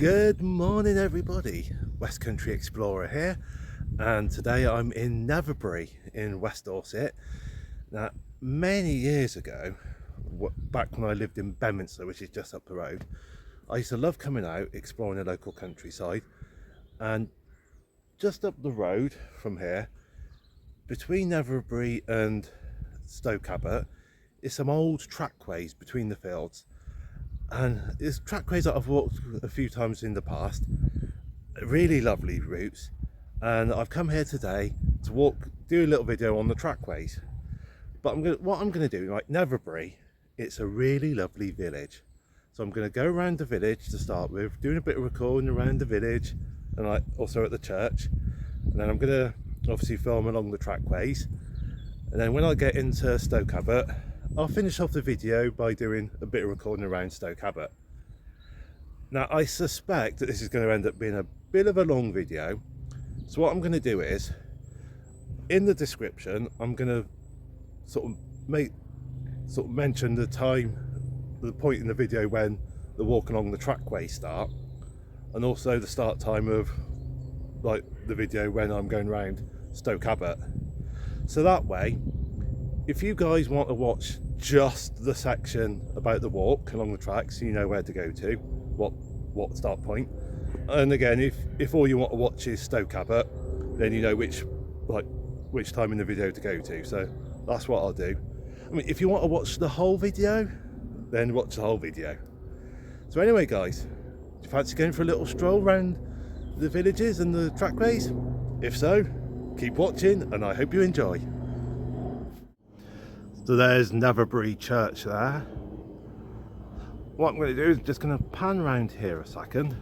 Good morning everybody, West Country Explorer here, and today I'm in Netherbury in West Dorset. Now many years ago, back when I lived in Bedminster, which is just up the road, I used to love coming out exploring the local countryside, and just up the road from here, between Netherbury and Stoke Abbott, is some old trackways between the fields. And it's trackways that I've walked a few times in the past, really lovely routes, and I've come here today to do a little video on the trackways. But what I'm going to do, like Netherbury, it's a really lovely village, so I'm going to go around the village to start with, doing a bit of recording around the village and also at the church, and then I'm going to obviously film along the trackways, and then when I get into Stoke Abbott, I'll finish off the video by doing a bit of recording around Stoke Abbott. Now I suspect that this is going to end up being a bit of a long video, so what I'm going to do is, in the description, I'm going to sort of mention the point in the video when the walk along the trackway start, and also the start time of the video when I'm going around Stoke Abbott. So that way, if you guys want to watch just the section about the walk along the tracks, you know where to go to, what start point. And again, if all you want to watch is Stoke Abbott, then you know which time in the video to go to. So that's what I'll do. I mean, if you want to watch the whole video, then watch the whole video. So anyway guys, do you fancy going for a little stroll around the villages and the trackways? If so, keep watching and I hope you enjoy. So there's Netherbury Church there. What I'm going to do is just going to pan around here a second,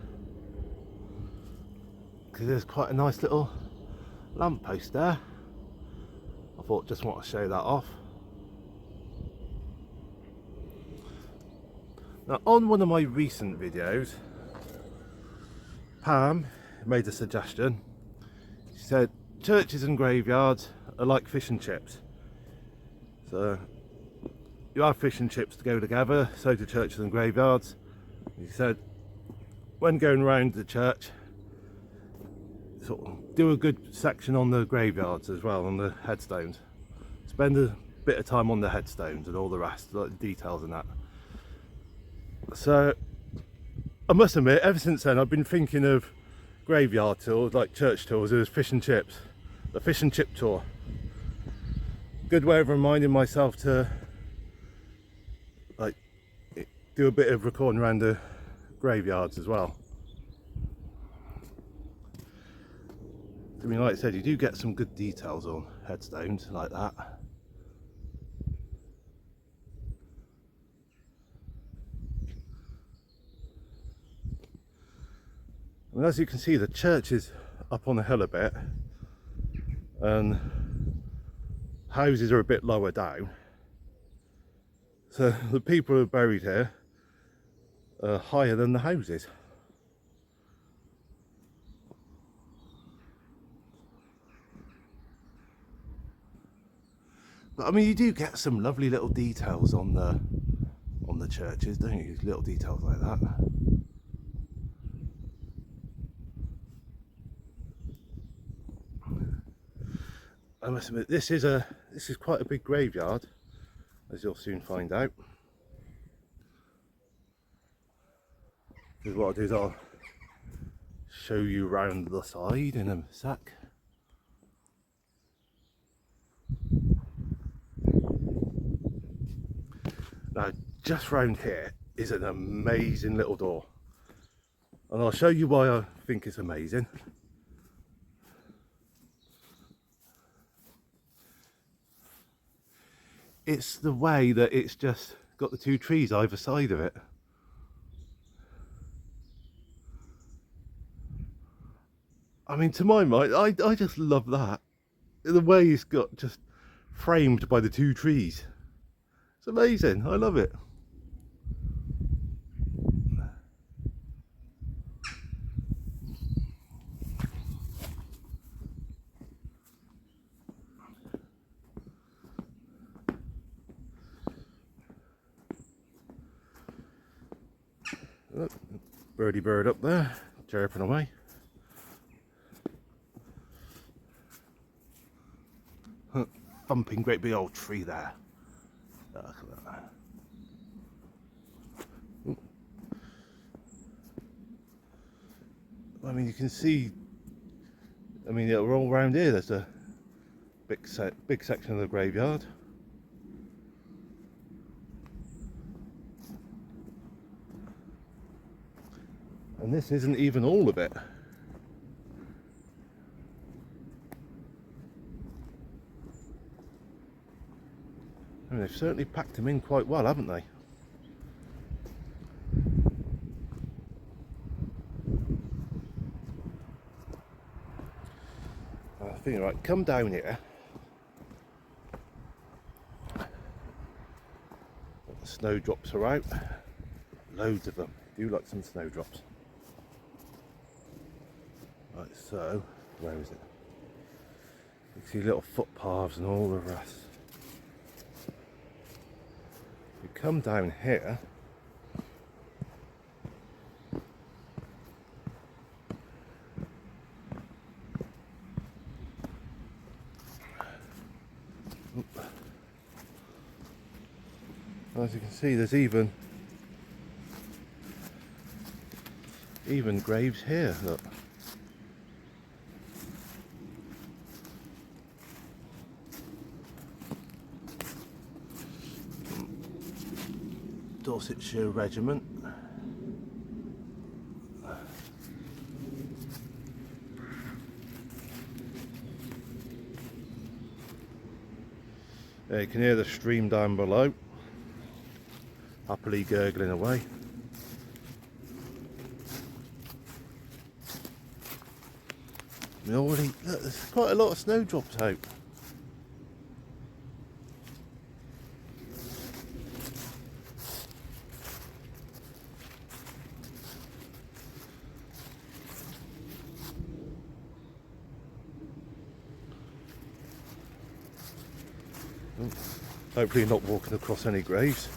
because there's quite a nice little lamppost there. I thought just want to show that off. Now on one of my recent videos, Pam made a suggestion. She said churches and graveyards are like fish and chips. So you have fish and chips to go together, so do churches and graveyards. He said when going around the church, sort of do a good section on the graveyards as well, on the headstones. Spend a bit of time on the headstones and all the rest, like the details and that. So I must admit, ever since then I've been thinking of graveyard tours, like church tours, as fish and chips. The fish and chip tour. Good way of reminding myself to do a bit of recording around the graveyards as well. I mean, like I said, you do get some good details on headstones like that. And as you can see, the church is up on the hill a bit and houses are a bit lower down, so the people who are buried here are higher than the houses. But I mean, you do get some lovely little details on the churches, don't you? Little details like that. I must admit, this is quite a big graveyard, as you'll soon find out. Because what I'll do is I'll show you round the side in a sec. Now, just round here is an amazing little door, and I'll show you why I think it's amazing. It's the way that it's just got the two trees either side of it. I mean, to my mind, I just love that. The way it's got just framed by the two trees. It's amazing. I love it. Birdie bird up there, chirping away. Thumping great big old tree there. Look at that. Ooh. I mean, you can see, I mean, all around here there's a big section of the graveyard. And this isn't even all of it. I mean, they've certainly packed them in quite well, haven't they? I think, right, come down here. The snowdrops are out. Loads of them. I do like some snowdrops. Right, so, where is it? You see little footpaths and all the rest. You come down here. As you can see, there's even graves here, look. Dorsetshire Regiment. There you can hear the stream down below, happily gurgling away. Already, look, there's quite a lot of snowdrops out. Hopefully not walking across any graves.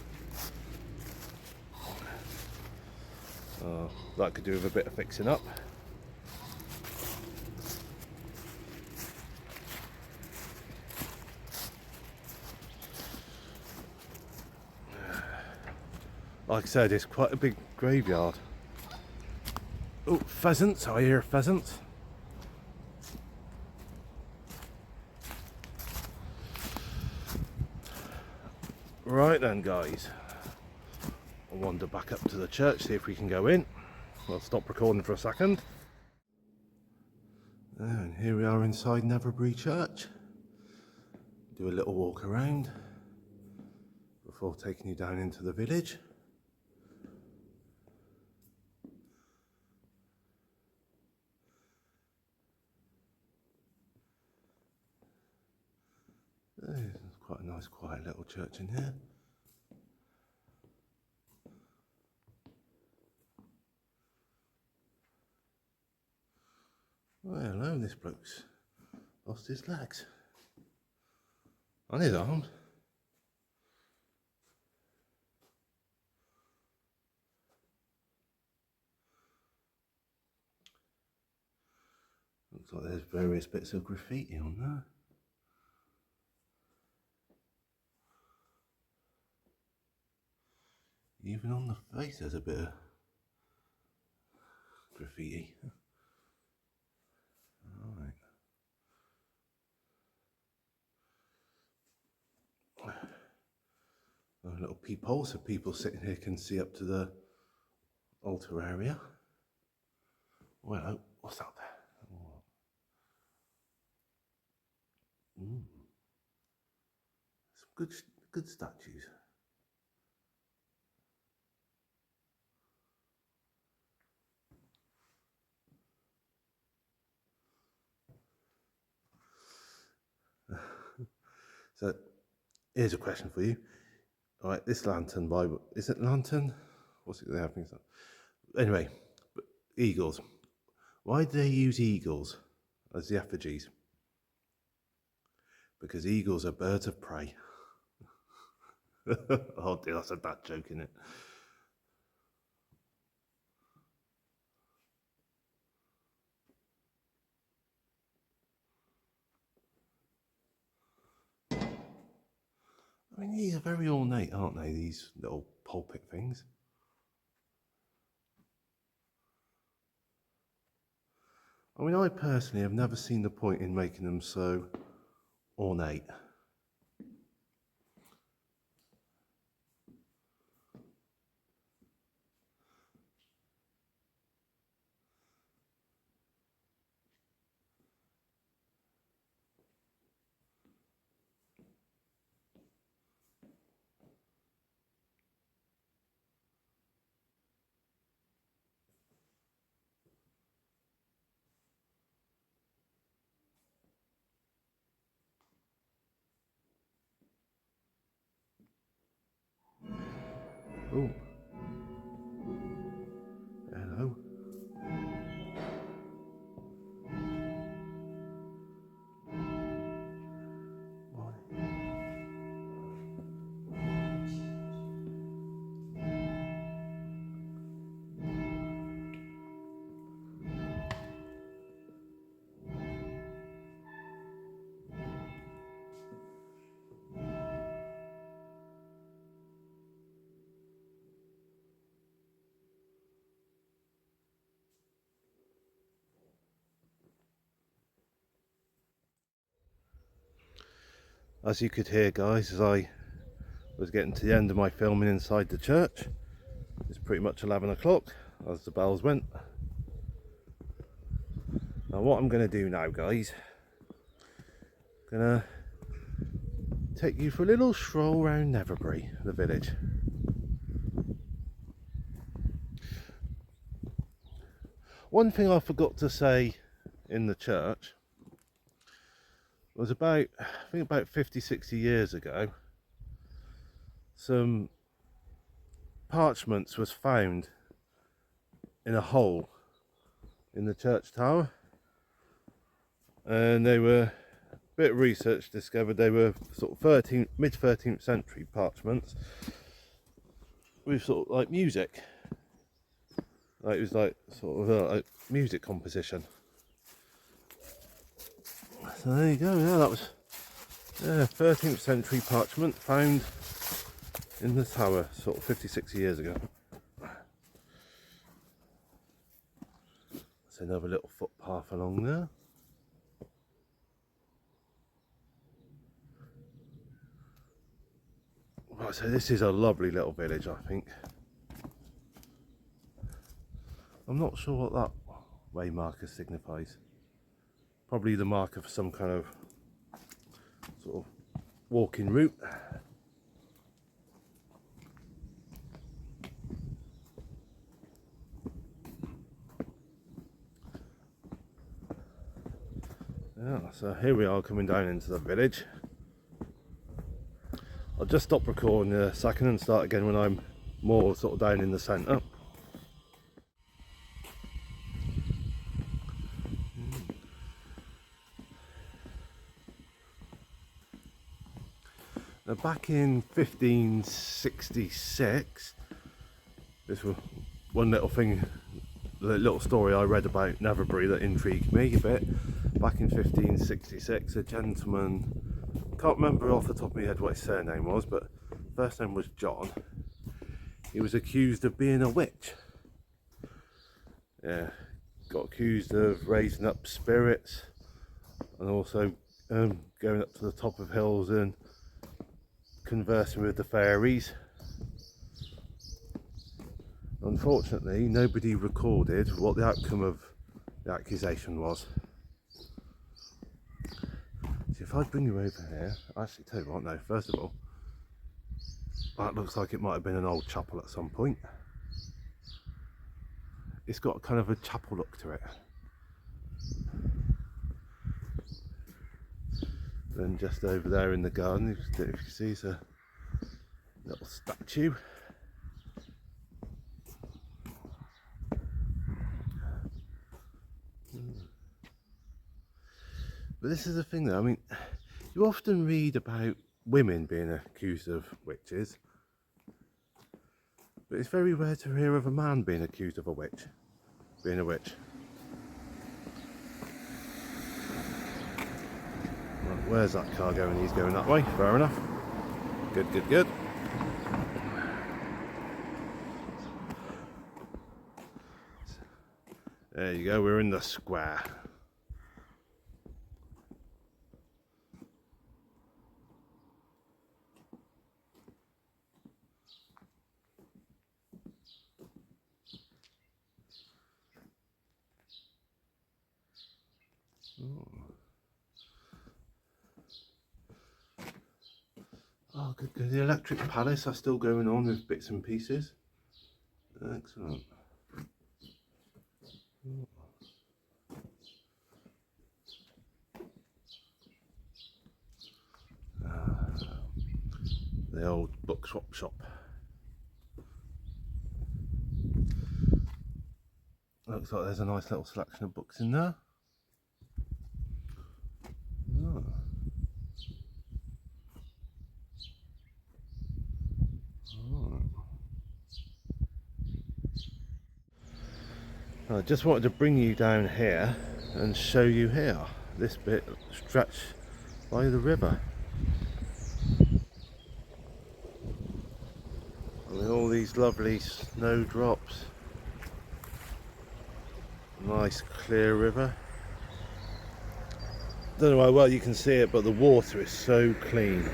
That could do with a bit of fixing up. Like I said, it's quite a big graveyard. Oh, pheasants, I hear pheasants. Right then, guys, I'll wander back up to the church, see if we can go in. I'll stop recording for a second. And here we are inside Netherbury Church. Do a little walk around before taking you down into the village. There's quite a nice quiet little church in here. Well, hello, this bloke's lost his legs. On his arms. Looks like there's various bits of graffiti on there. Even on the face there's a bit of graffiti. Alright. A little peephole so people sitting here can see up to the altar area. Well, what's out there? Some good statues. So, here's a question for you. All right, this lantern, is it lantern? What's it they have things like? Anyway, eagles. Why do they use eagles as the effigies? Because eagles are birds of prey. Oh dear, I said that joke, innit? I mean, these are very ornate, aren't they, these little pulpit things? I mean, I personally have never seen the point in making them so ornate. Oh, hello. As you could hear, guys, as I was getting to the end of my filming inside the church, it's pretty much 11 o'clock as the bells went. Now what I'm going to do now, guys, I'm going to take you for a little stroll around Netherbury, the village. One thing I forgot to say in the church was I think about 50-60 years ago, some parchments was found in a hole in the church tower, and they were, a bit of research discovered they were sort of mid 13th century parchments with sort of like music, like it was like sort of a music composition. So there you go. Yeah, that was 13th century parchment found in the tower sort of 50-60 years ago. That's another little footpath along there. Right, so this is a lovely little village, I think. I'm not sure what that way marker signifies. Probably the marker for some kind of sort of walking route. Yeah, so here we are coming down into the village. I'll just stop recording a second and start again when I'm more sort of down in the centre. Now, back in 1566, this was one little thing, the little story I read about Netherbury that intrigued me a bit. Back in 1566, a gentleman, can't remember off the top of my head what his surname was, but first name was John. He was accused of being a witch. Yeah, got accused of raising up spirits and also going up to the top of hills and conversing with the fairies. Unfortunately, nobody recorded what the outcome of the accusation was. So if I bring you over here, actually tell you what, no, first of all, that looks like it might have been an old chapel at some point. It's got kind of a chapel look to it. Then just over there in the garden, if you see, is a little statue. But this is the thing though, I mean, you often read about women being accused of witches, but it's very rare to hear of a man being accused of being a witch. Right, where's that car going? He's going that way, fair enough. Good, good, good. There you go, we're in the square. Oh, good, good. The Electric Palace are still going on with bits and pieces. Excellent. The old book swap shop. Looks like there's a nice little selection of books in there. Oh. I just wanted to bring you down here and show you here, this bit stretched by the river. I mean, all these lovely snowdrops. Nice clear river. Don't know how well you can see it, but the water is so clean.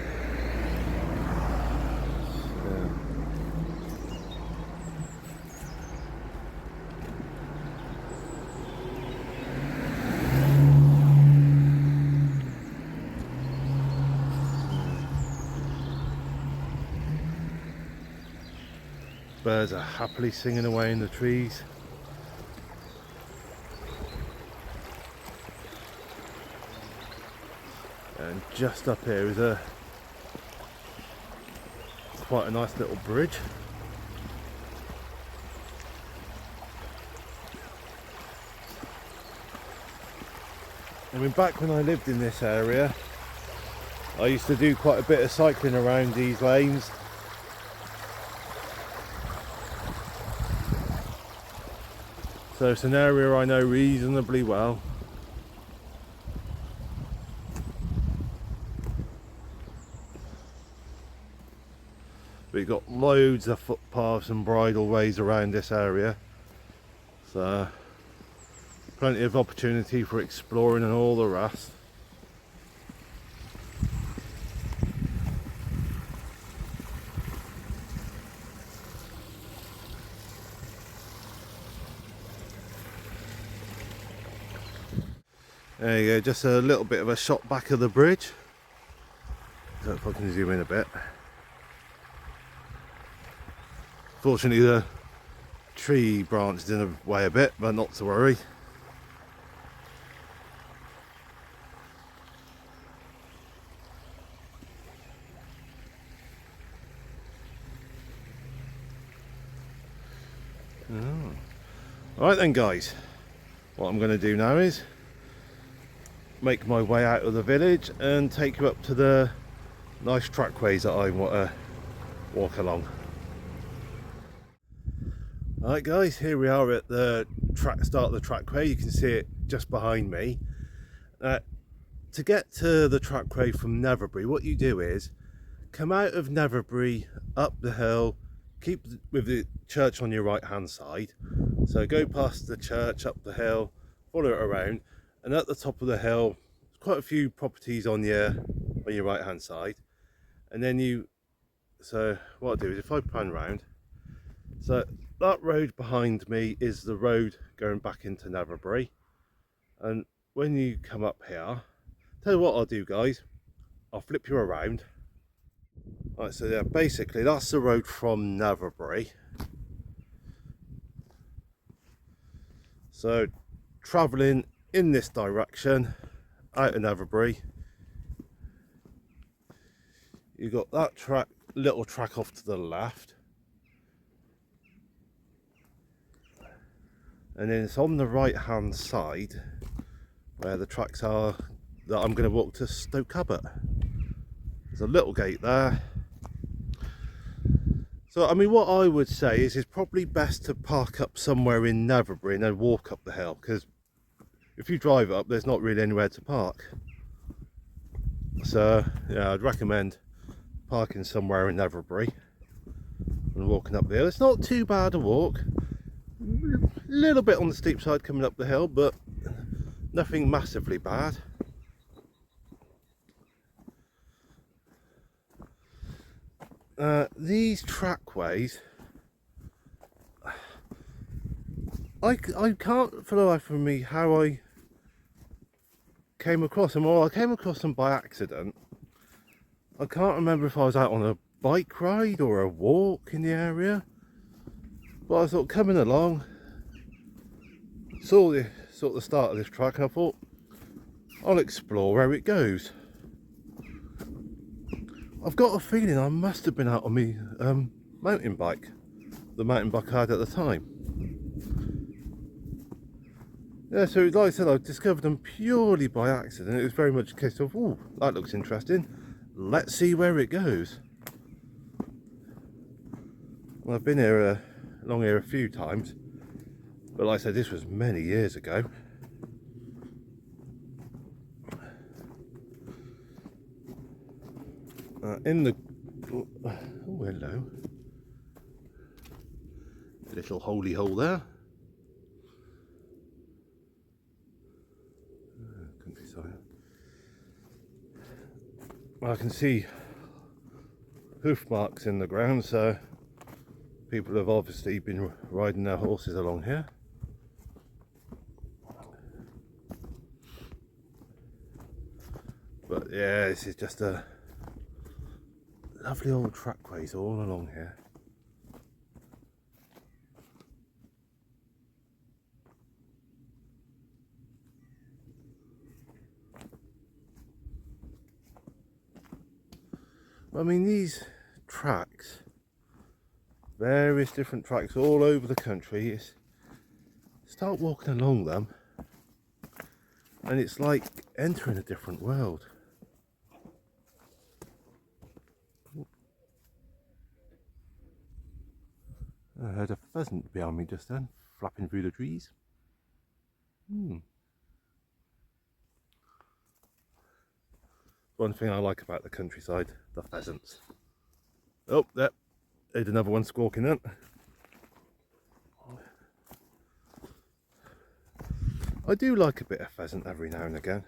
Birds are happily singing away in the trees. And just up here is quite a nice little bridge. I mean, back when I lived in this area, I used to do quite a bit of cycling around these lanes. So it's an area I know reasonably well. We've got loads of footpaths and bridleways around this area. So plenty of opportunity for exploring and all the rest. There you go, just a little bit of a shot back of the bridge. So if I can zoom in a bit. Fortunately the tree branched in the way a bit, but not to worry. Alright then guys, what I'm going to do now is make my way out of the village and take you up to the nice trackways that I want to walk along. Alright guys, here we are at the start of the trackway. You can see it just behind me. To get to the trackway from Netherbury, what you do is come out of Netherbury, up the hill, keep with the church on your right hand side. So go past the church, up the hill, follow it around, and at the top of the hill, quite a few properties on your right hand side. And then so what I'll do is if I pan round, so that road behind me is the road going back into Netherbury. And when you come up here, tell you what I'll do guys, I'll flip you around. Right, so yeah, basically that's the road from Netherbury. So travelling in this direction out of Netherbury, you've got that little track off to the left, and then it's on the right hand side where the tracks are that I'm going to walk to Stoke Abbott. There's a little gate there. So I mean, what I would say is it's probably best to park up somewhere in Netherbury and then walk up the hill, because if you drive up there's not really anywhere to park. So yeah, I'd recommend parking somewhere in Netherbury and walking up the hill. It's not too bad a walk, a little bit on the steep side coming up the hill, but nothing massively bad. These trackways, I can't for the life of me how I came across them, or I came across them by accident. I can't remember if I was out on a bike ride or a walk in the area, but I thought coming along, saw the start of this track and I thought I'll explore where it goes. I've got a feeling I must have been out on my mountain bike, the mountain bike I had at the time. Yeah, so like I said, I discovered them purely by accident. It was very much a case of, oh, that looks interesting, let's see where it goes. Well, I've been here along here a few times, but like I said, this was many years ago. In the oh, hello, a little holy hole there. Countryside. Well, I can see hoof marks in the ground, so people have obviously been riding their horses along here. But yeah, this is just a lovely old trackways all along here. I mean, these tracks, various different tracks all over the country, start walking along them and it's like entering a different world. I heard a pheasant behind me just then, flapping through the trees. One thing I like about the countryside, the pheasants. Oh, there, there's another one squawking then. I do like a bit of pheasant every now and again.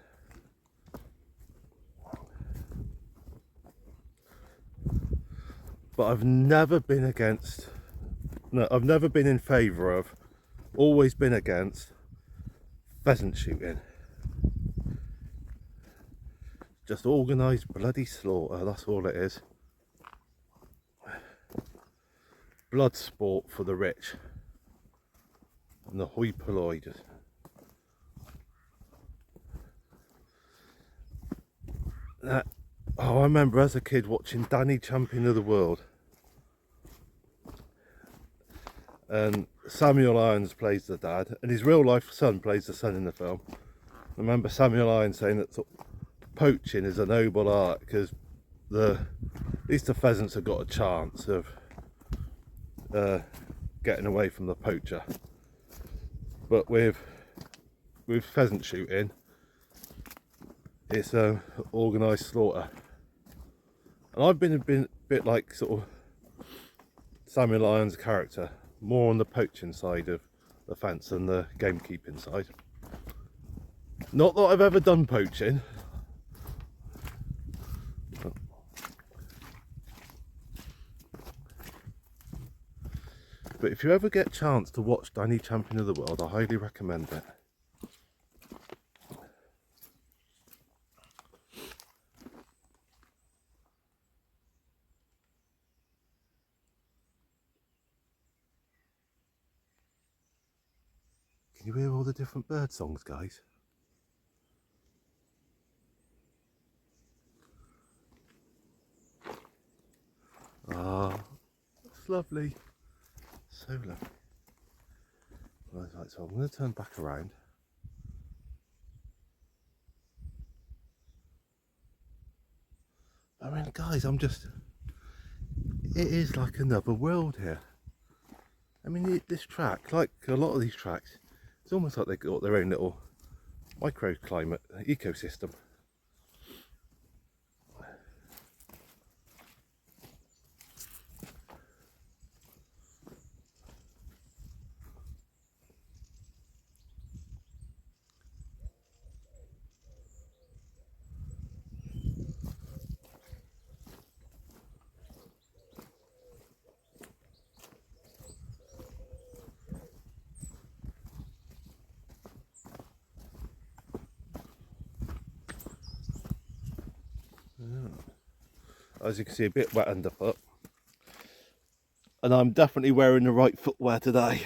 But I've never been against, no, I've never been in favour of, always been against pheasant shooting. Just organised bloody slaughter, that's all it is. Blood sport for the rich. And the hoi polloi just. Oh, I remember as a kid watching Danny Champion of the World. And Samuel Irons plays the dad, and his real life son plays the son in the film. I remember Samuel Irons saying that poaching is a noble art because at least the pheasants have got a chance of getting away from the poacher. But with pheasant shooting, it's organised slaughter. And I've been a bit like sort of Samuel Irons' character, more on the poaching side of the fence than the gamekeeping side. Not that I've ever done poaching. But if you ever get a chance to watch Danny Champion of the World, I highly recommend it. Can you hear all the different bird songs, guys? Ah, it's lovely. So lovely. Right, so I'm going to turn back around. I mean, guys, it is like another world here. I mean, this track, like a lot of these tracks, it's almost like they've got their own little microclimate ecosystem. As you can see, a bit wet underfoot. And I'm definitely wearing the right footwear today.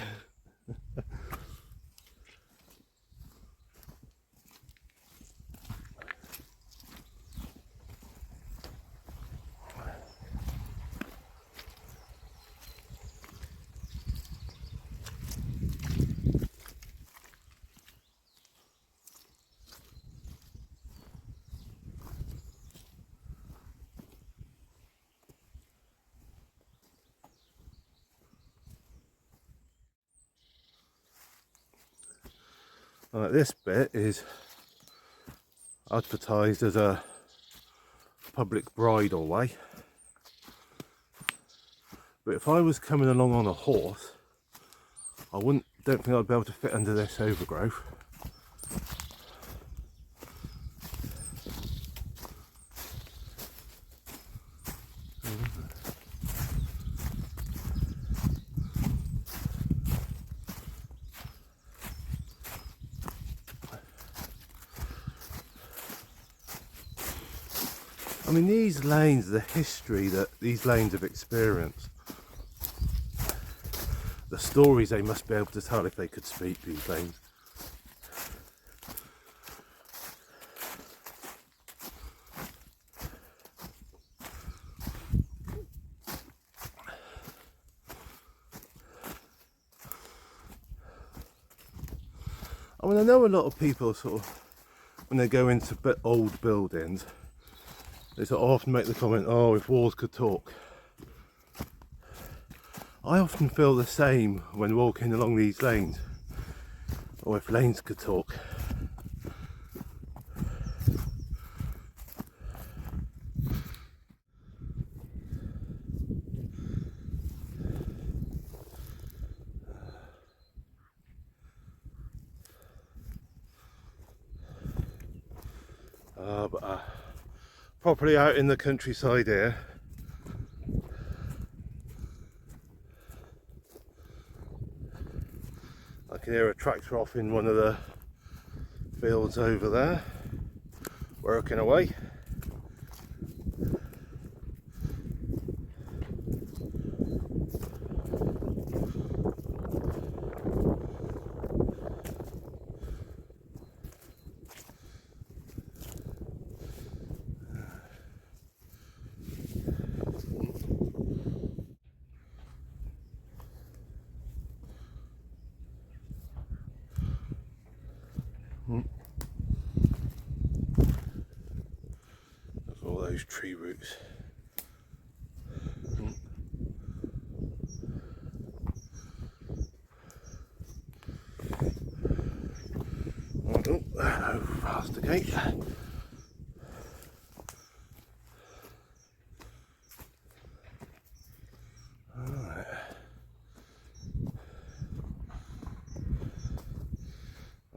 This bit is advertised as a public bridleway, but if I was coming along on a horse, don't think I'd be able to fit under this overgrowth. I mean, these lanes, the history that these lanes have experienced, the stories they must be able to tell if they could speak, these lanes. I mean, I know a lot of people sort of, when they go into old buildings, they sort of often make the comment, oh, if walls could talk. I often feel the same when walking along these lanes, or if lanes could talk. But properly out in the countryside here. I can hear a tractor off in one of the fields over there, working away. Look at all those tree roots. Oh, hello, faster gate. Alright.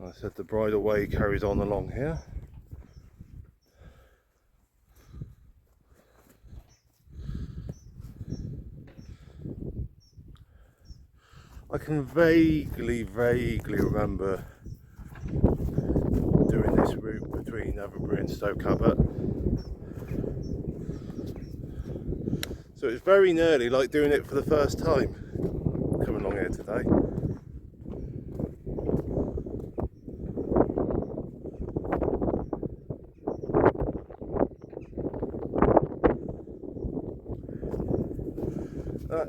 I said the bridle way carries on along here. I can vaguely remember doing this route between Netherbury and Stoke Abbott. So it's very nearly like doing it for the first time, coming along here today.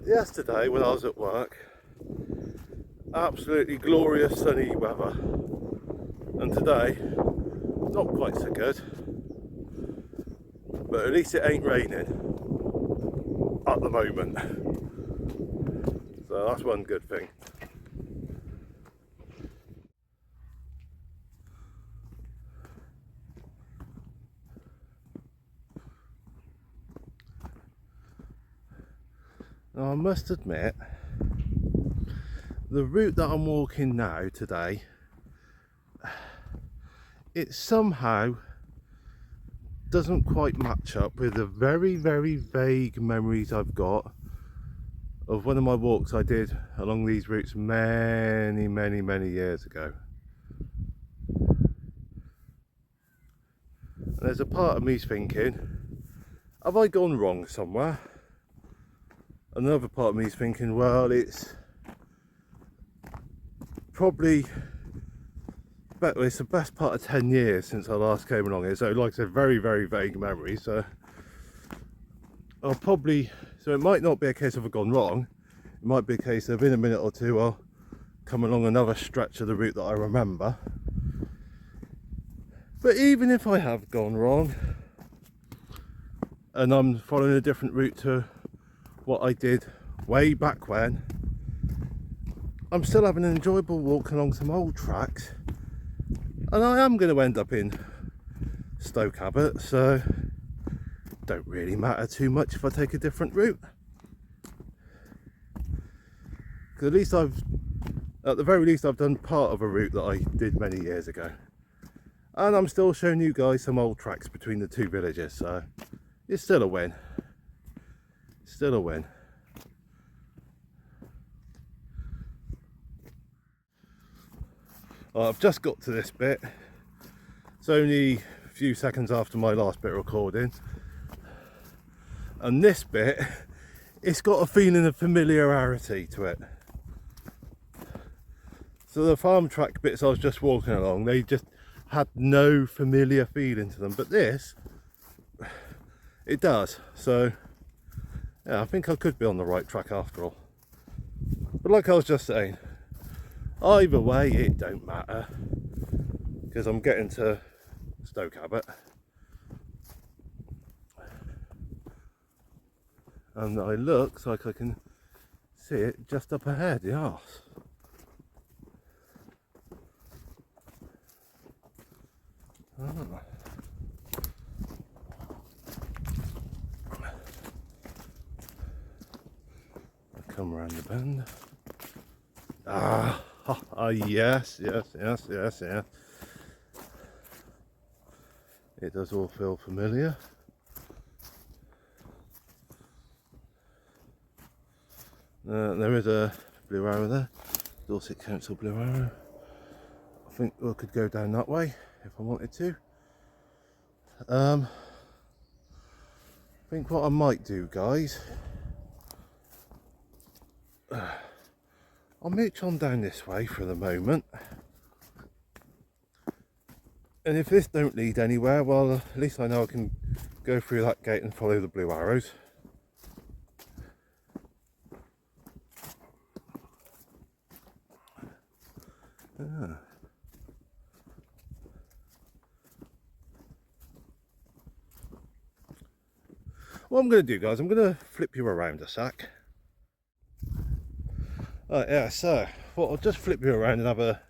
Yesterday when I was at work, absolutely glorious sunny weather, and today not quite so good, but at least it ain't raining at the moment, so that's one good thing. Now I must admit, the route that I'm walking now today, it somehow doesn't quite match up with the very vague memories I've got of one of my walks I did along these routes many years ago. And there's a part of me's thinking, have I gone wrong somewhere? Another part of me is thinking, well, it's probably better. It's the best part of 10 years since I last came along here, so like I said, very vague memory. So I'll probably, so it might not be a case of I've gone wrong. It might be a case of in a minute or two I'll come along another stretch of the route that I remember. But even if I have gone wrong and I'm following a different route to what I did way back when, I'm still having an enjoyable walk along some old tracks, and I am going to end up in Stoke Abbott, so it don't really matter too much if I take a different route. Because at least at the very least I've done part of a route that I did many years ago. And I'm still showing you guys some old tracks between the two villages, so it's still a win. Still a win. I've just got to this bit. It's only a few seconds after my last bit of recording. And this bit, it's got a feeling of familiarity to it. So the farm track bits I was just walking along, they just had no familiar feeling to them, but this, it does. So yeah, I think I could be on the right track after all. But like I was just saying, either way it don't matter, because I'm getting to Stoke Abbott and it looks like I can see it just up ahead. Yes. I come around the bend. Yes. It does all feel familiar. There is a blue arrow there, Dorset Council blue arrow. I think I could go down that way if I wanted to. I think what I might do, guys, I'll mooch on down this way for the moment, and if this don't lead anywhere, well, at least I know I can go through that gate and follow the blue arrows. What I'm going to do, guys, I'm going to flip you around a sec. Yeah, so I'll just flip you around and have a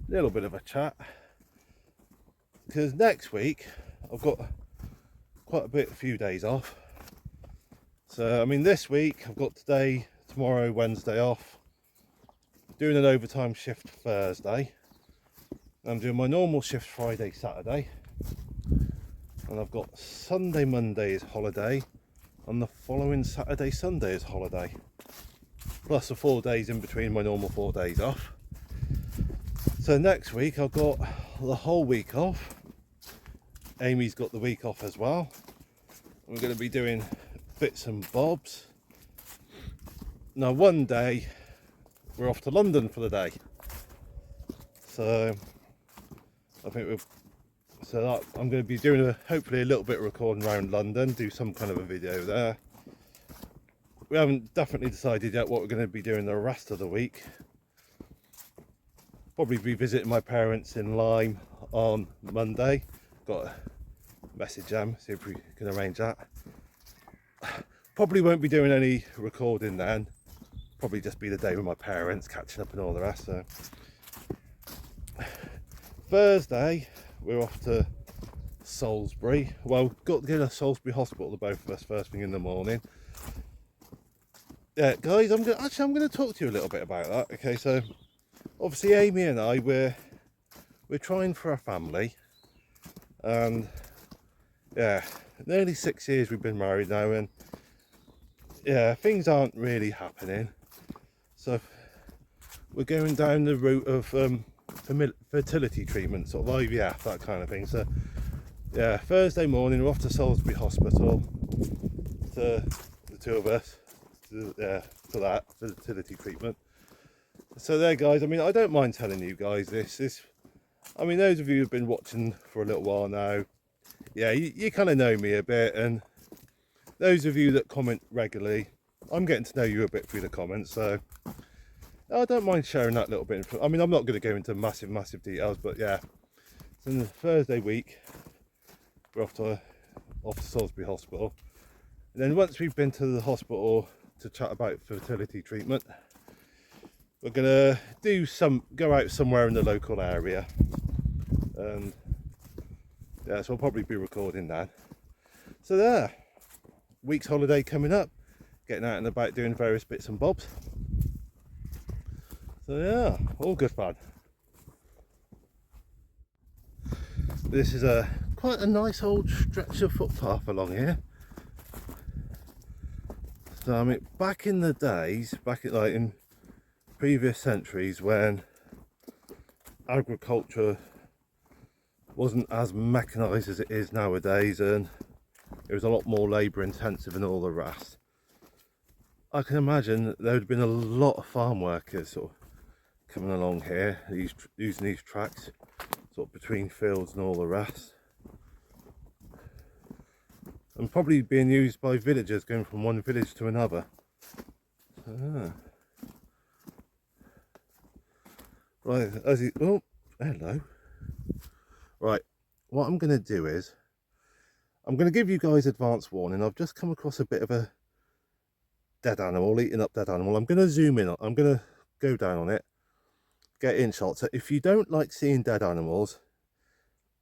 little bit of a chat, because next week I've got quite a few days off. So I mean, this week I've got today, tomorrow, Wednesday off, doing an overtime shift Thursday, I'm doing my normal shift Friday, Saturday, and I've got Sunday, Monday is holiday, and the following Saturday, Sunday is holiday, plus the 4 days in between my normal 4 days off. So next week I've got the whole week off. Amy's got the week off as well. We're going to be doing bits and bobs. Now one day we're off to London for the day, so I think I'm going to be doing hopefully a little bit of recording around London, do some kind of a video there. We haven't definitely decided yet what we're going to be doing the rest of the week. Probably be visiting my parents in Lyme on Monday. Got to message them, see if we can arrange that. Probably won't be doing any recording then. Probably just be the day with my parents, catching up and all the rest. So Thursday we're off to Salisbury. Well, got to go to Salisbury Hospital, the both of us, first thing in the morning. Yeah, guys, I'm going to talk to you a little bit about that. Okay, so obviously Amy and I, we're trying for a family, and yeah, nearly 6 years we've been married now, and yeah, things aren't really happening. So we're going down the route of fertility treatment, sort of IVF, that kind of thing. So yeah, Thursday morning we're off to Salisbury Hospital. to the two of us for that fertility treatment. So there, guys, I mean, I don't mind telling you guys this. I mean, those of you who've been watching for a little while now, yeah, you kind of know me a bit, and those of you that comment regularly, I'm getting to know you a bit through the comments, so I don't mind sharing that little bit. I mean, I'm not going to go into massive details, but yeah, it's in the Thursday week, we're off to Salisbury Hospital, and then once we've been to the hospital to chat about fertility treatment, we're going to go out somewhere in the local area, and yeah, so I'll probably be recording that. So there, week's holiday coming up, getting out and about doing various bits and bobs. So yeah, all good fun. This is quite a nice old stretch of footpath along here. So I mean, back in the days, in previous centuries, when agriculture wasn't as mechanised as it is nowadays, and it was a lot more labour intensive and all the rest, I can imagine that there would have been a lot of farm workers sort of coming along here, using these tracks sort of between fields and all the rest, and probably being used by villagers going from one village to another. Right, oh, hello. Right, what I'm going to do is, I'm going to give you guys advance warning. I've just come across a bit of a dead animal, eating up dead animal. I'm going to zoom in, I'm going to go down on it, get in shot. So if you don't like seeing dead animals,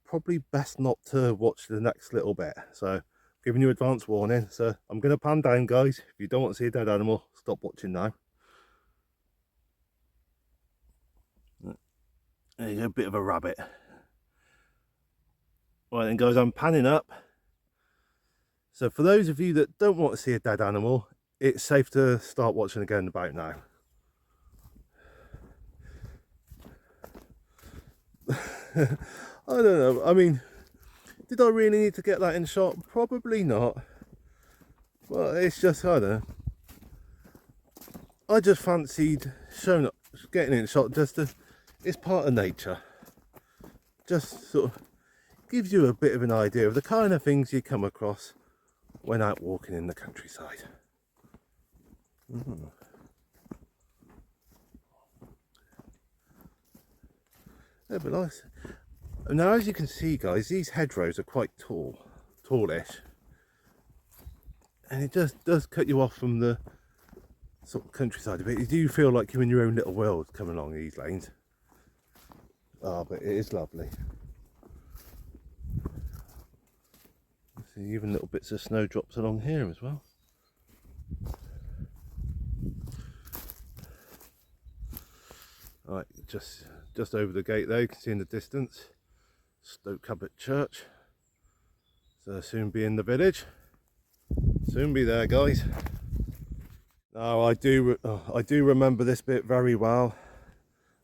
probably best not to watch the next little bit. So giving you advance warning. So I'm going to pan down, guys. If you don't want to see a dead animal, stop watching now. There you go, a bit of a rabbit. Right then, guys, I'm panning up. So for those of you that don't want to see a dead animal, it's safe to start watching again about now. I don't know, I mean, did I really need to get that in shot? Probably not. Well, it's just, I don't know, I just fancied showing up, getting in shot, just to, it's part of nature. Just sort of gives you a bit of an idea of the kind of things you come across when out walking in the countryside. Yeah, but nice. Now, as you can see, guys, these hedgerows are quite tallish, and it just does cut you off from the sort of countryside a bit. You do feel like you're in your own little world coming along these lanes. Ah, but it is lovely. See, even little bits of snowdrops along here as well. Right, just over the gate there, you can see in the distance Stoke Abbott church. So they'll soon be in the village. Soon be there, guys. Now I do remember this bit very well.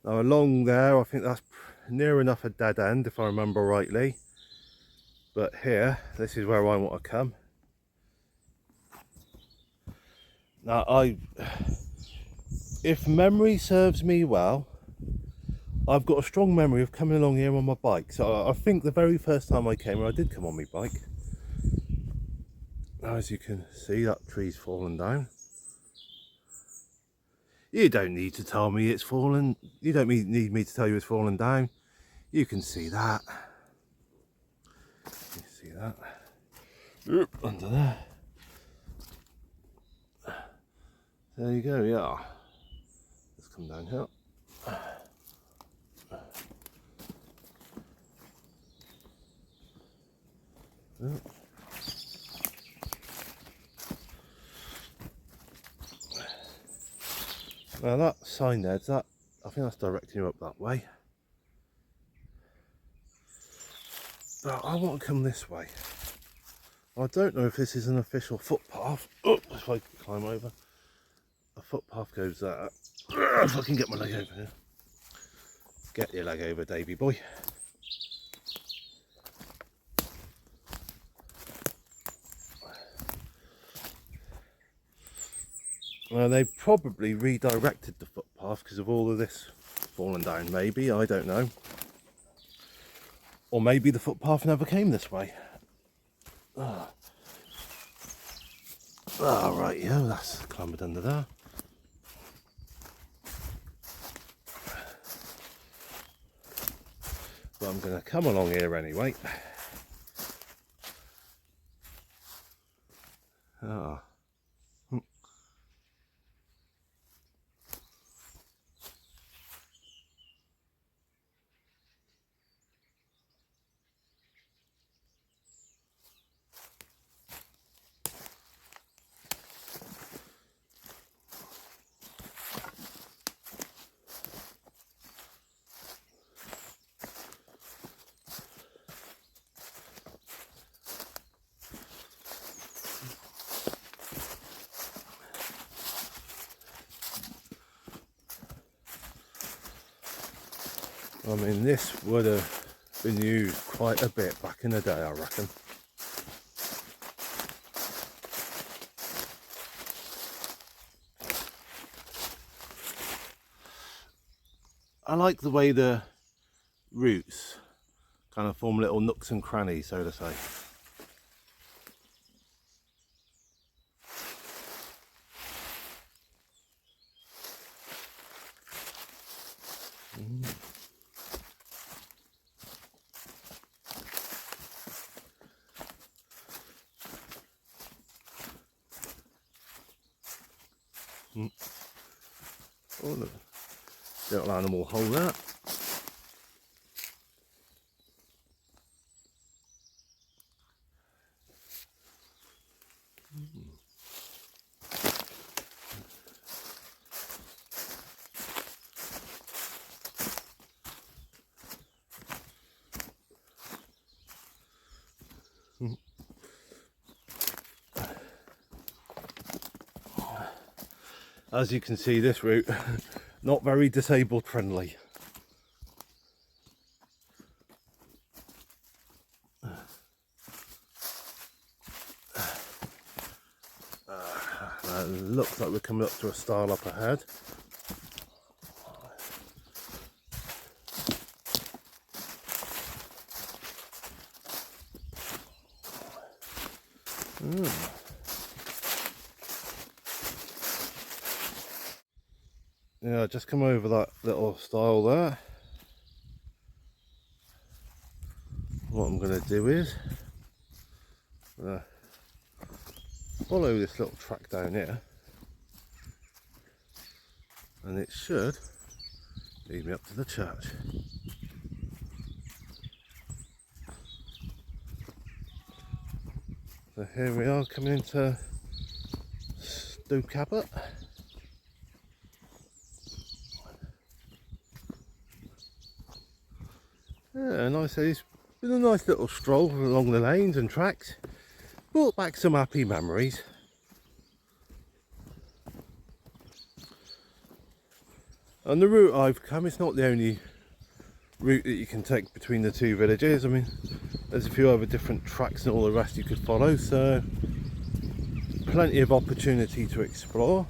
Now along there, I think that's near enough a dead end if I remember rightly. But here, this is where I want to come. Now if memory serves me well, I've got a strong memory of coming along here on my bike. So I think the very first time I came here, I did come on my bike. Now, as you can see, that tree's fallen down. You don't need to tell me it's fallen. You don't need me to tell you it's fallen down. You can see that. You see that? Under there. There you go, yeah. Let's come down here. Now that sign there, I think that's directing you up that way. But I want to come this way. I don't know if this is an official footpath. Oh, if I can climb over. A footpath goes there. If I can get my leg over here. Get your leg over, Davy boy. They probably redirected the footpath because of all of this falling down, maybe, I don't know. Or maybe the footpath never came this way. Ah, right, yeah, that's clambered under there. But I'm going to come along here anyway. Ah. I mean, this would have been used quite a bit back in the day, I reckon. I like the way the roots kind of form little nooks and crannies, so to say. Oh, look. Little animal hole there. As you can see, this route not very disabled friendly. Looks like we're coming up to a stile up ahead. Yeah, just come over that little stile there. What I'm going to do is follow this little track down here, and it should lead me up to the church. So here we are, coming into Stoke Abbott. Yeah, nice. It's been a nice little stroll along the lanes and tracks. Brought back some happy memories. And the route I've come, it's not the only route that you can take between the two villages. I mean, there's a few other different tracks and all the rest you could follow, so plenty of opportunity to explore.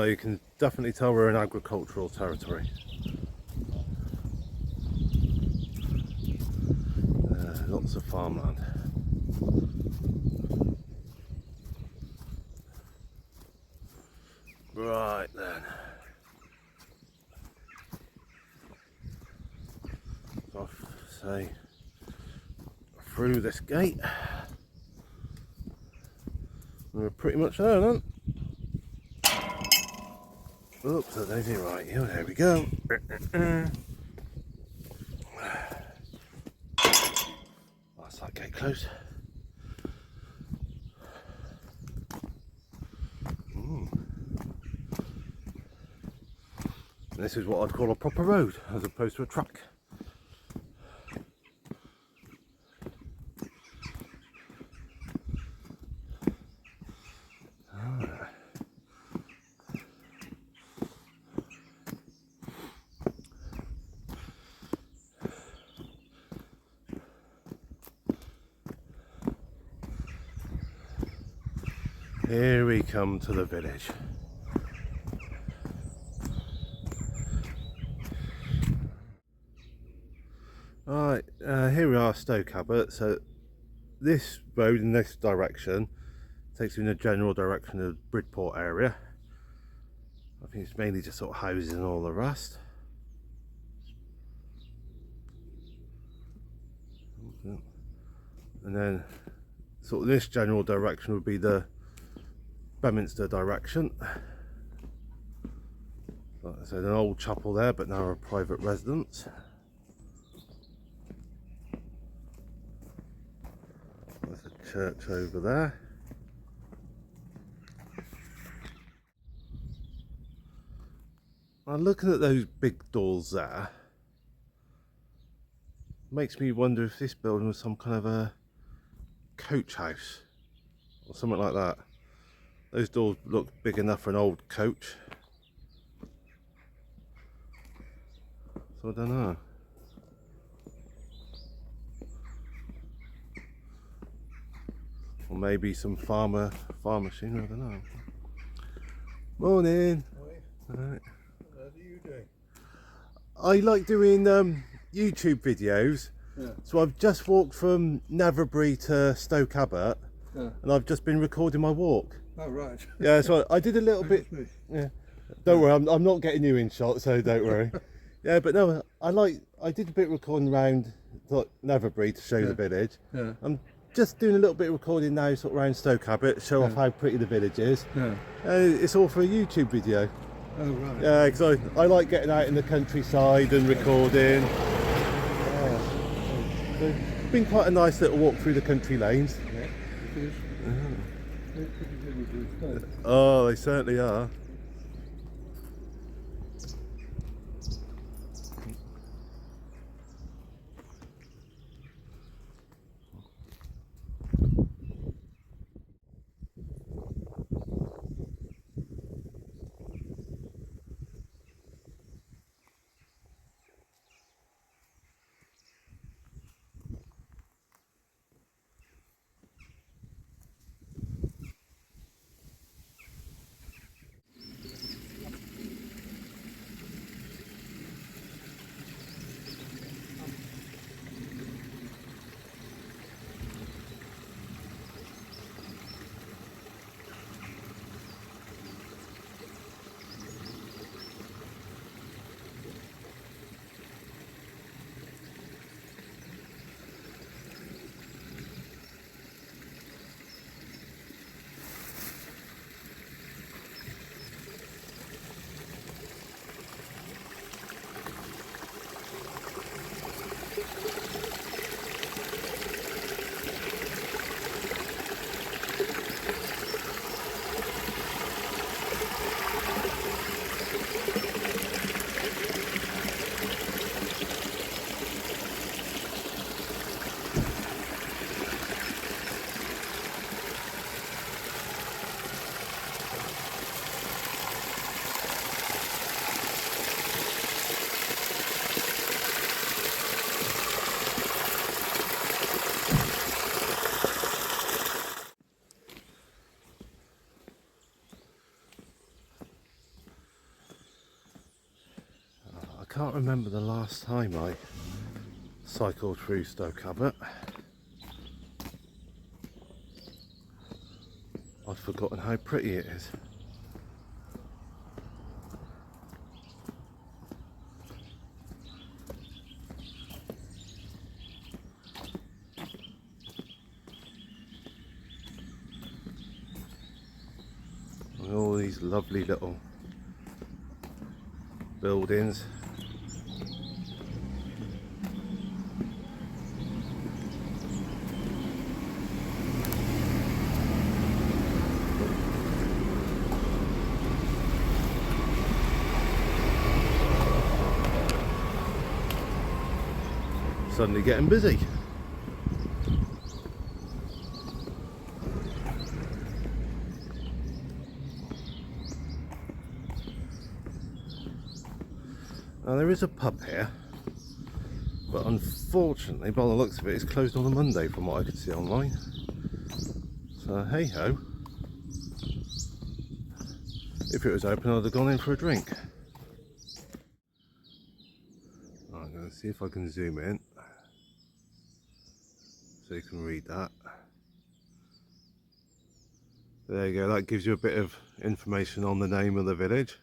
You can definitely tell we're in agricultural territory. Lots of farmland. Right then. So I'll say through this gate. We're pretty much there then. Oops, I don't do right. Yeah, there we go. That's that gate closed. This is what I'd call a proper road as opposed to a track. Here we come to the village. Alright, here we are, Stoke Abbott. So this road in this direction takes you in the general direction of the Bridport area. I think it's mainly just sort of houses and all the rest. And then sort of this general direction would be the Bedminster direction. Like I said, an old chapel there, but now a private residence. There's a church over there. Now looking at those big doors there, makes me wonder if this building was some kind of a coach house or something like that. Those doors look big enough for an old coach. So I don't know. Or maybe some farm machinery, I don't know. Morning. Hi. Alright. What are you doing? I like doing YouTube videos. Yeah. So I've just walked from Netherbury to Stoke Abbott, Yeah. and I've just been recording my walk. Oh, right. Yeah, so I did a little bit. Yeah, don't worry, I'm not getting you in shot, so don't worry. Yeah, but no, I did a bit of recording around Netherbury to show the village. Yeah. I'm just doing a little bit of recording now, sort of around Stoke Abbott, show off how pretty the village is. Yeah. It's all for a YouTube video. Oh, right. Yeah, because I like getting out in the countryside and recording. So it's been quite a nice little walk through the country lanes. Yeah, it is. They're pretty villages, Oh, they certainly are. I can't remember the last time I cycled through Stoke Abbott. I've forgotten how pretty it is. And all these lovely little buildings. suddenly getting busy. Now there is a pub here, but unfortunately by the looks of it it's closed on a Monday from what I could see online. So hey ho, if it was open I'd have gone in for a drink. I'm going to see if I can zoom in so you can read that. There you go, that gives you a bit of information on the name of the village.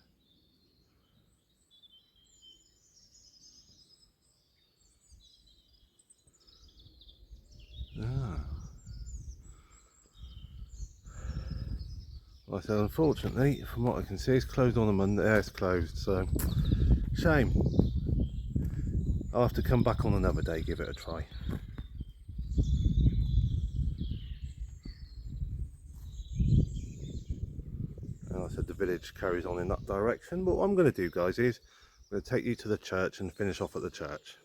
Like I said, unfortunately, from what I can see, it's closed on a Monday. Yeah, it's closed, so shame. I'll have to come back on another day, give it a try. And like I said, the village carries on in that direction, but what I'm going to do, guys, is I'm going to take you to the church and finish off at the church.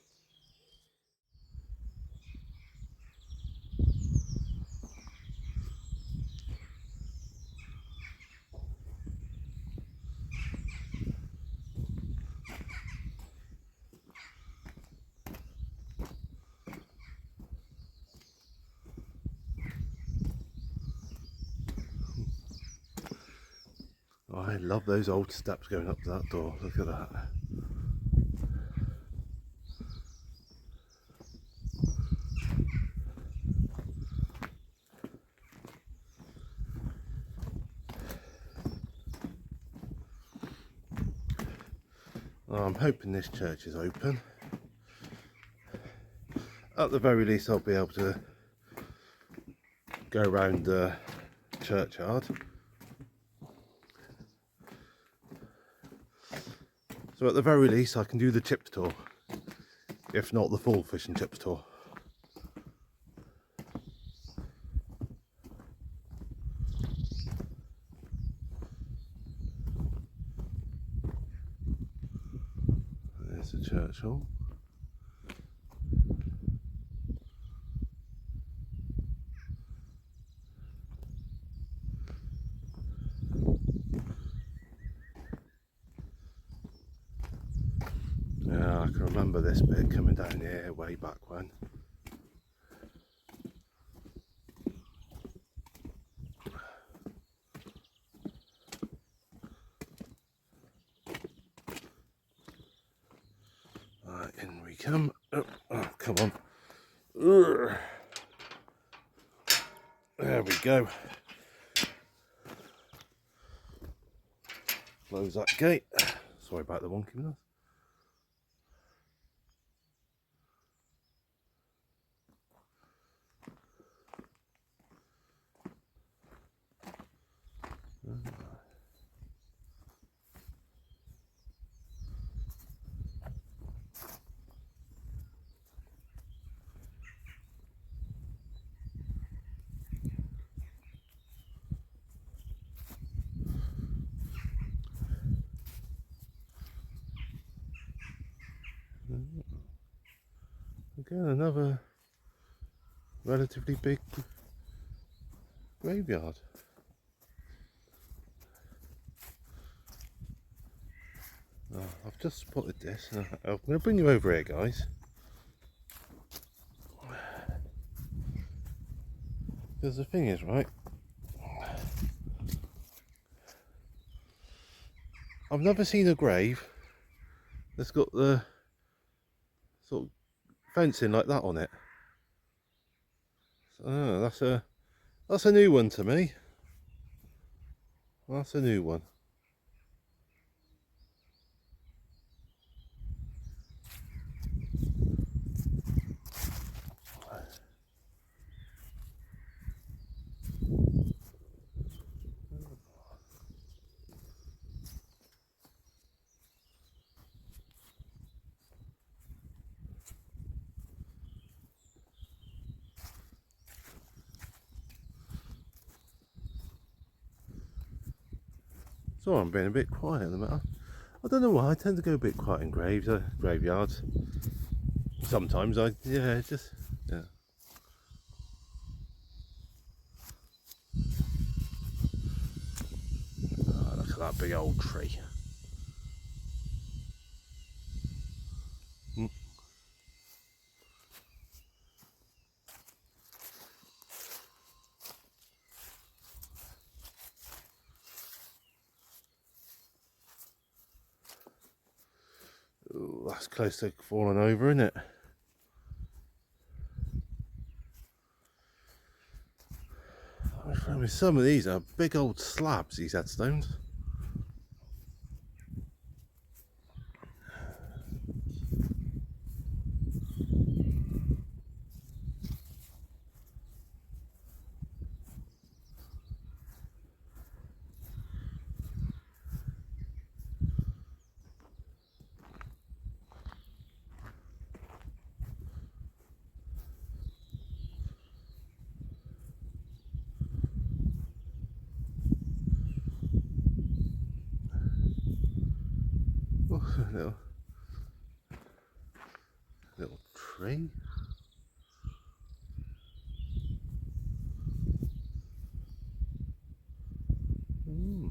Oh, I love those old steps going up to that door. Look at that. Oh, I'm hoping this church is open. At the very least, I'll be able to go around the churchyard. So at the very least I can do the chips tour, if not the full fish and chips tour. There's the church hall. Yeah, I can remember this bit coming down here way back when. Right, in we come. Oh, come on. Urgh. There we go. Close that gate. Sorry about the wonkiness. Again, another relatively big graveyard. Oh, I've just spotted this. I'm going to bring you over here, guys. Because the thing is, right, I've never seen a grave that's got the sort of fencing like that on it. So, that's a new one to me. That's a new one. So I'm being a bit quiet at the minute. I don't know why, I tend to go a bit quiet in graveyards. sometimes yeah, just, yeah. Oh, look at that big old tree. Mm. Ooh, that's close to falling over, isn't it? I mean, some of these are big old slabs, these headstones. Oh, little tree. Mm.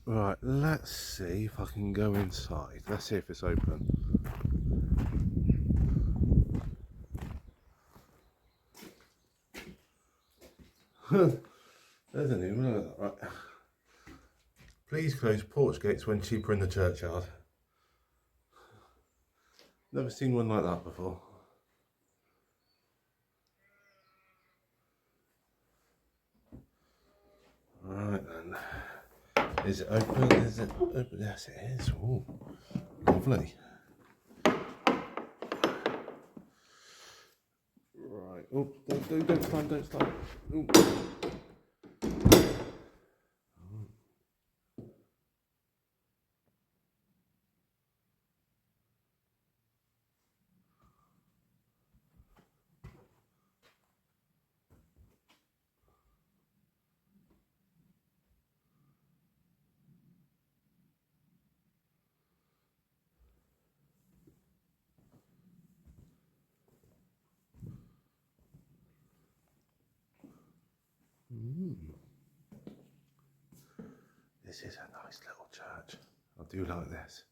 Right, let's see if I can go inside. Let's see if it's open. There's an email. Right. Please close porch gates when sheep are in the churchyard. Never seen one like that before. Right then. Is it open? Is it open? Yes, it is. Ooh, lovely. Right. Oh, don't stand, don't stand. Ooh. This is a nice little church. I do like this.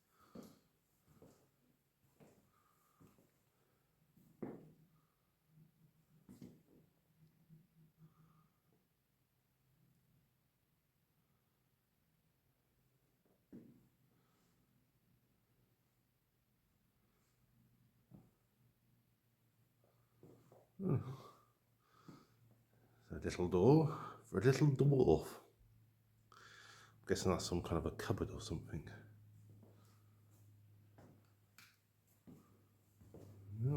A little door for a little dwarf. I'm guessing that's some kind of a cupboard or something. Yes.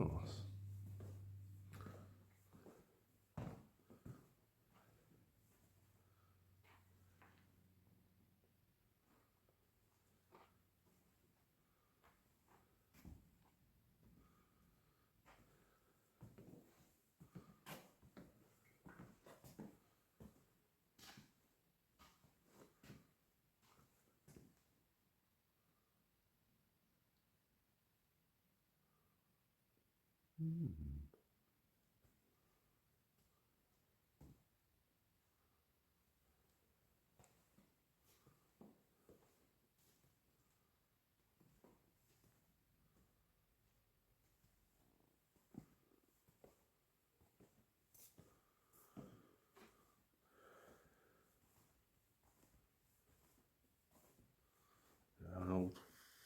An old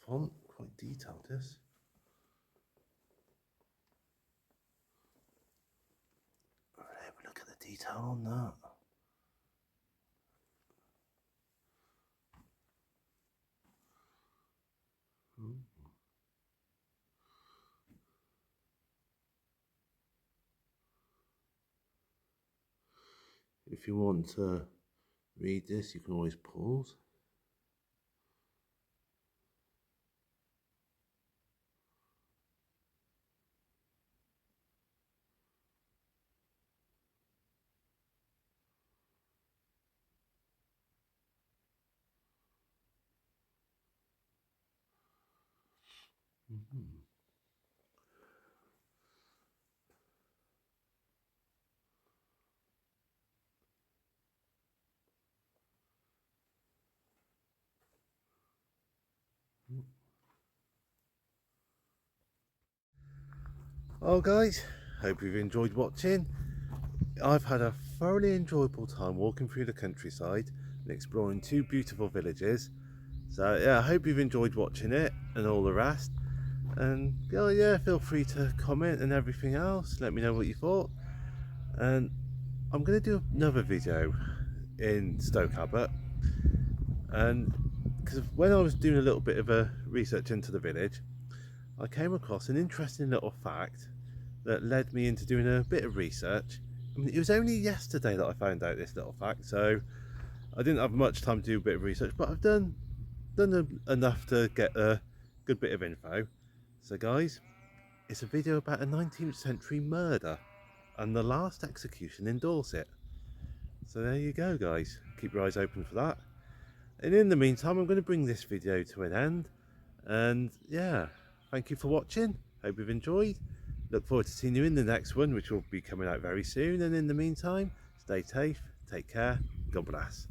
font, quite detailed this. Have a look at the detail on that. If you want to read this, you can always pause. Mhm. Well guys, hope you've enjoyed watching. I've had a thoroughly enjoyable time walking through the countryside and exploring two beautiful villages. So yeah, I hope you've enjoyed watching it and all the rest. And yeah, feel free to comment and everything else. Let me know what you thought. And I'm going to do another video in Stoke Abbott. And because when I was doing a little bit of a research into the village, I came across an interesting little fact that led me into doing a bit of research. I mean, it was only yesterday that I found out this little fact, so I didn't have much time to do a bit of research, but I've done enough to get a good bit of info. So guys, it's a video about a 19th century murder and the last execution in Dorset. So there you go guys, keep your eyes open for that. And in the meantime, I'm going to bring this video to an end. And yeah, thank you for watching. Hope you've enjoyed. Look forward to seeing you in the next one, which will be coming out very soon. And in the meantime, stay safe, take care, God bless.